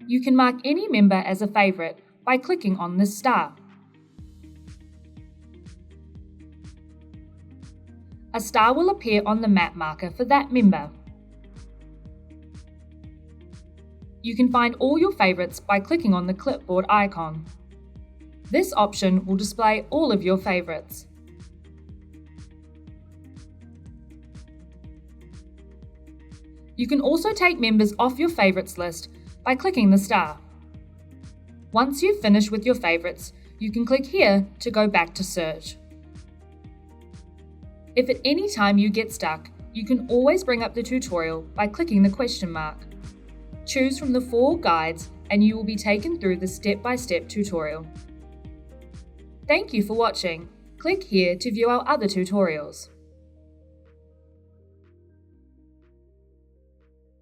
You can mark any member as a favourite by clicking on this star. A star will appear on the map marker for that member. You can find all your favourites by clicking on the clipboard icon. This option will display all of your favourites. You can also take members off your favourites list by clicking the star. Once you've finished with your favourites, you can click here to go back to search. If at any time you get stuck, you can always bring up the tutorial by clicking the question mark. Choose from the 4 guides and you will be taken through the step-by-step tutorial. Thank you for watching. Click here to view our other tutorials.